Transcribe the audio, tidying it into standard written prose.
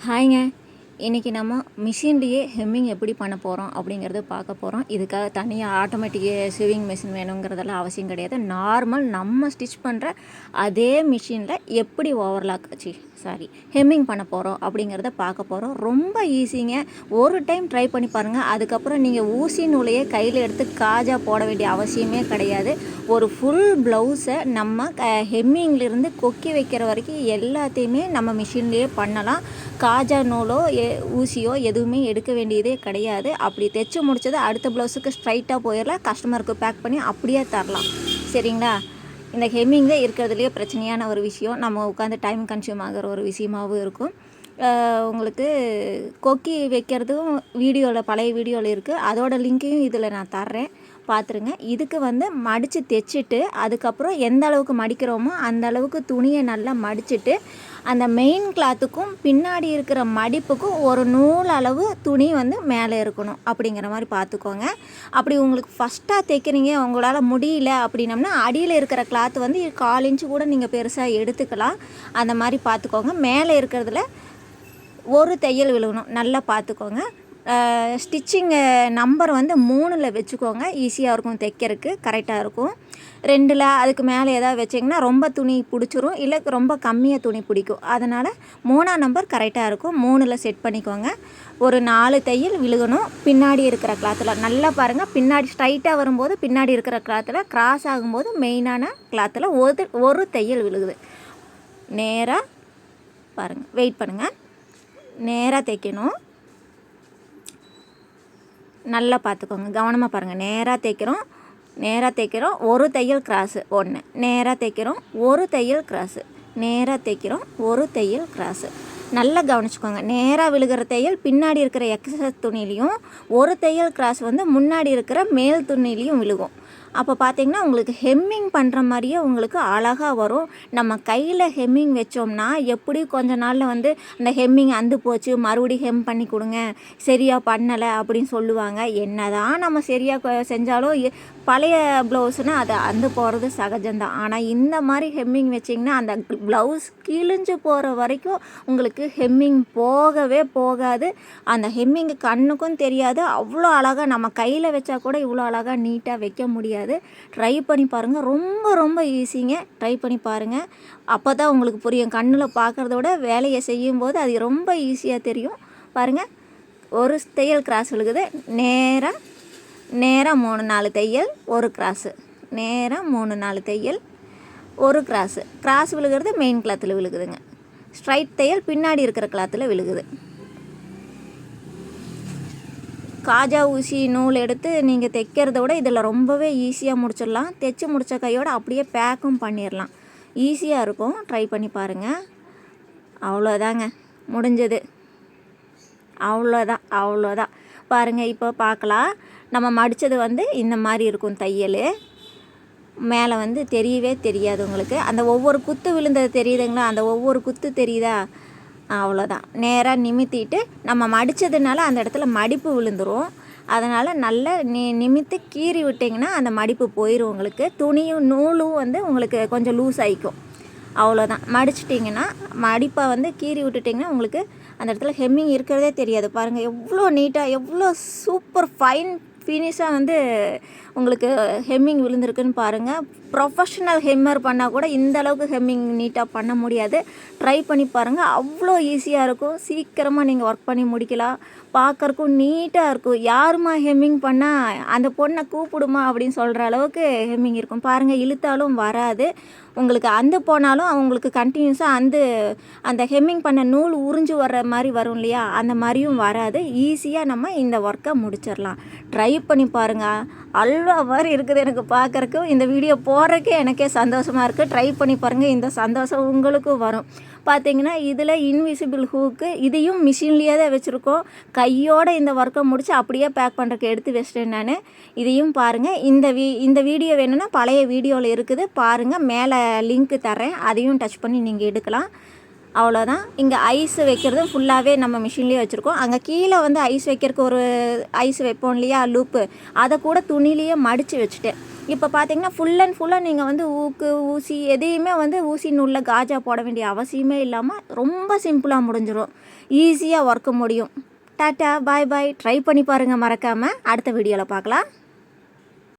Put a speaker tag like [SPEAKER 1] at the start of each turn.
[SPEAKER 1] ஹாய்ங்க. இன்றைக்கி நம்ம மிஷின்லேயே ஹெம்மிங் எப்படி பண்ண போகிறோம் அப்படிங்கிறத பார்க்க போகிறோம். இதுக்காக தனியாக ஆட்டோமேட்டிக் ஷேவிங் மிஷின் வேணுங்கிறதெல்லாம் அவசியம் கிடையாது. நார்மல் நம்ம ஸ்டிச் பண்ணுற அதே மிஷினில் எப்படி ஹெம்மிங் பண்ண போகிறோம் அப்படிங்கிறத பார்க்க போகிறோம். ரொம்ப ஈஸிங்க. ஒரு டைம் ட்ரை பண்ணி பாருங்கள். அதுக்கப்புறம் நீங்கள் ஊசி நூலையே கையில் எடுத்து காஜா போட வேண்டிய அவசியமே கிடையாது. ஒரு ஃபுல் ப்ளவுஸை நம்ம ஹெம்மிங்லேருந்து கொக்கி வைக்கிற வரைக்கும் எல்லாத்தையுமே நம்ம மிஷின்லேயே பண்ணலாம். காஜா நூலோ ஊசியோ எதுவுமே எடுக்க வேண்டியதே கிடையாது. அப்படி தைச்சி முடிச்சது அடுத்த ப்ளவுஸுக்கு ஸ்ட்ரைட்டாக போயிடலாம். கஸ்டமருக்கு பேக் பண்ணி அப்படியே தரலாம். சரிங்களா? இந்த ஹெம்மிங்கே இருக்கிறதுலையே பிரச்சனையான ஒரு விஷயம். நம்ம உட்காந்து டைம் கன்சியூம் ஆகிற ஒரு விஷயமாகவும் இருக்கும். உங்களுக்கு கொக்கி வைக்கிறதும் பழைய வீடியோவில் இருக்குது. அதோட லிங்க்கையும் இதில் நான் தர்றேன், பார்த்துருங்க. இதுக்கு மடித்து தைச்சிட்டு அதுக்கப்புறம் எந்த அளவுக்கு மடிக்கிறோமோ அந்த அளவுக்கு துணியை நல்லா மடிச்சுட்டு அந்த மெயின் கிளாத்துக்கும் பின்னாடி இருக்கிற மடிப்புக்கும் ஒரு நூல் அளவு துணி மேலே இருக்கணும் அப்படிங்கிற மாதிரி பார்த்துக்கோங்க. அப்படி உங்களுக்கு ஃபஸ்ட்டாக தைக்கிறீங்க, உங்களால் முடியல அப்படின்னம்னா அடியில் இருக்கிற கிளாத்து 1/4 இன்ச்சு கூட நீங்கள் பெருசாக எடுத்துக்கலாம். அந்த மாதிரி பார்த்துக்கோங்க. மேலே இருக்கிறதுல ஒரு தையல் விழுகணும், நல்லா பார்த்துக்கோங்க. ஸ்டிச்சிங்கு நம்பர் 3ல் வச்சுக்கோங்க. ஈஸியாக இருக்கும் தைக்கிறதுக்கு, கரெக்டாக இருக்கும். 2ல் அதுக்கு மேலே ஏதாவது வச்சிங்கன்னா ரொம்ப துணி பிடிச்சிரும், இல்லை ரொம்ப கம்மியாக துணி பிடிக்கும். அதனால் 3ஆம் நம்பர் கரெக்டாக இருக்கும். 3ல் செட் பண்ணிக்கோங்க. ஒரு 4 தையல் விழுகணும் பின்னாடி இருக்கிற கிளாத்தில். நல்லா பாருங்கள், பின்னாடி ஸ்ட்ரைட்டாக வரும்போது பின்னாடி இருக்கிற கிளாத்தில், கிராஸ் ஆகும்போது மெயினான கிளாத்தில் ஒரு தையல் விழுகுது. நேராக பாருங்கள், வெயிட் பண்ணுங்கள். நேராக தைக்கணும். நல்லா பார்த்துக்கோங்க, கவனமாக பாருங்கள். நேராக தைக்கிறோம் ஒரு தையல் கிராஸு 1, நேராக தைக்கிறோம் ஒரு தையல் கிராஸு, நேராக தைக்கிறோம் ஒரு தையல் கிராஸு. நல்லா கவனிச்சுக்கோங்க. நேராக விழுகிற தையல் பின்னாடி இருக்கிற எக்ஸஸ் துணிலையும், ஒரு தையல் கிராஸ் முன்னாடி இருக்கிற மேல் துணிலையும் விழுகும். அப்போ பார்த்திங்கன்னா உங்களுக்கு ஹெம்மிங் பண்ணுற மாதிரியே உங்களுக்கு அழகாக வரும். நம்ம கையில் ஹெம்மிங் வச்சோம்னா எப்படி கொஞ்ச நாளில் அந்த ஹெம்மிங் அந்து போச்சு, மறுபடியும் ஹெம் பண்ணி கொடுங்க, சரியாக பண்ணலை அப்படின்னு சொல்லுவாங்க. என்ன தான் நம்ம சரியாக செஞ்சாலும் பழைய ப்ளவுஸ்னால் அது அந்து போகிறது சகஜம்தான். ஆனால் இந்த மாதிரி ஹெம்மிங் வச்சிங்கன்னா அந்த ப்ளவுஸ் கிழிஞ்சு போகிற வரைக்கும் உங்களுக்கு ஹெம்மிங் போகவே போகாது. அந்த ஹெம்மிங் கண்ணுக்கும் தெரியாது. அவ்வளோ அழகாக நம்ம கையில் வச்சா கூட இவ்வளோ அழகாக நீட்டாக வைக்க முடியாது. ட்ரை பண்ணி பாருங்கள். ரொம்ப ரொம்ப ஈஸிங்க. ட்ரை பண்ணி பாருங்கள். அப்போ தான் உங்களுக்கு புரியும். கண்ணில் பார்க்குறத விட வேலையை செய்யும்போது அது ரொம்ப ஈஸியாக தெரியும். பாருங்கள், ஒரு தையல் கிராஸ் விழுகுது. நேராக 3-4 தையல், ஒரு கிராஸு. நேராக 3-4 தையல், ஒரு கிராஸ் விழுகிறது மெயின் கிளாத்தில் விழுகுதுங்க. ஸ்ட்ரைட் தையல் பின்னாடி இருக்கிற கிளாத்தில் விழுகுது. காஜா ஊசி நூல் எடுத்து நீங்கள் தைக்கிறத விட இதில் ரொம்பவே ஈஸியாக முடிச்சிடலாம். தைச்சி முடித்த கையோடு அப்படியே பேக்கும் பண்ணிடலாம். ஈஸியாக இருக்கும். ட்ரை பண்ணி பாருங்கள். அவ்வளோதாங்க, முடிஞ்சது. அவ்வளோதான். பாருங்கள், இப்போ பார்க்கலாம். நம்ம மடித்தது இந்த மாதிரி இருக்கும். தையல் மேலே தெரியவே தெரியாது உங்களுக்கு. அந்த ஒவ்வொரு குத்து விழுந்தது தெரியுதுங்களா? அந்த ஒவ்வொரு குத்து தெரியுதா? அவ்வளோதான். நேராக நிமித்திட்டு நம்ம மடித்ததுனால அந்த இடத்துல மடிப்பு விழுந்துடும். அதனால் நல்லா நிமித்து கீறி விட்டிங்கன்னா அந்த மடிப்பு போயிடும். உங்களுக்கு துணியும் நூலும் உங்களுக்கு கொஞ்சம் லூஸ் ஆகிக்கும். அவ்வளோதான். மடிச்சிட்டிங்கன்னா மடிப்பை கீறி விட்டுட்டிங்கன்னா உங்களுக்கு அந்த இடத்துல ஹெம்மிங் இருக்கிறதே தெரியாது. பாருங்கள், எவ்வளோ நீட்டாக, எவ்வளோ சூப்பர் ஃபைன் ஃபினிஷாக உங்களுக்கு ஹெம்மிங் விழுந்திருக்குன்னு பாருங்கள். ப்ரொஃபஷ்னல் ஹெம்மர் பண்ணால் கூட இந்த அளவுக்கு ஹெம்மிங் நீட்டாக பண்ண முடியாது. ட்ரை பண்ணி பாருங்கள். அவ்வளோ ஈஸியாக இருக்கும். சீக்கிரமாக நீங்கள் ஒர்க் பண்ணி முடிக்கலாம். பார்க்கறக்கும் நீட்டாக இருக்கும். யாருமா ஹெம்மிங் பண்ணால் அந்த பொண்ணை கூப்பிடுமா அப்படின்னு சொல்கிற அளவுக்கு ஹெம்மிங் இருக்கும். பாருங்கள், இழுத்தாலும் வராது. உங்களுக்கு அந்து போனாலும் அவங்களுக்கு கண்டினியூஸாக அந்த ஹெம்மிங் பண்ண நூல் உறிஞ்சு வர்ற மாதிரி வரும் இல்லையா? அந்த மாதிரியும் வராது. ஈஸியாக நம்ம இந்த ஒர்க்கை முடிச்சிடலாம். ட்ரை பண்ணி பாருங்கள். அல்வா மாதிரி இருக்குது எனக்கு பார்க்குறக்கு. இந்த வீடியோ போடுறக்கே எனக்கே சந்தோஷமாக இருக்குது. ட்ரை பண்ணி பாருங்கள். இந்த சந்தோஷம் உங்களுக்கும் வரும். பார்த்திங்கன்னா இதில் இன்விசிபிள் ஹூக்கு, இதையும் மிஷின்லேயே தான் வச்சுருக்கோம். கையோடு இந்த ஒர்க்கை முடித்து அப்படியே பேக் பண்ணுறக்கு எடுத்து வச்சிட்டேன் நான். இதையும் பாருங்கள். இந்த வீடியோ வேணும்னா பழைய வீடியோவில் இருக்குது பாருங்கள். மேலே லிங்க்கு தரேன், அதையும் டச் பண்ணி நீங்கள் எடுக்கலாம். அவ்வளோதான். இங்கே ஐஸ் வைக்கிறதும் ஃபுல்லாகவே நம்ம மிஷின்லேயே வச்சுருக்கோம். அங்கே கீழே வந்து ஐஸ் வைக்கிறதுக்கு ஒரு ஐஸ் வைப்போம் இல்லையா லூப்பு, அதை கூட துணிலேயே மடித்து வச்சுட்டேன். இப்போ பார்த்தீங்கன்னா ஃபுல் அண்ட் ஃபுல்லாக நீங்கள் வந்து ஊக்கு ஊசி எதையுமே வந்து ஊசி நூலில் காஜா போட வேண்டிய அவசியமே இல்லாமல் ரொம்ப சிம்பிளாக முடிஞ்சிடும். ஈஸியாக ஒர்க்கு முடியும். டாட்டா பாய் பாய். ட்ரை பண்ணி பாருங்கள் மறக்காமல். அடுத்த வீடியோவில் பார்க்கலாம்.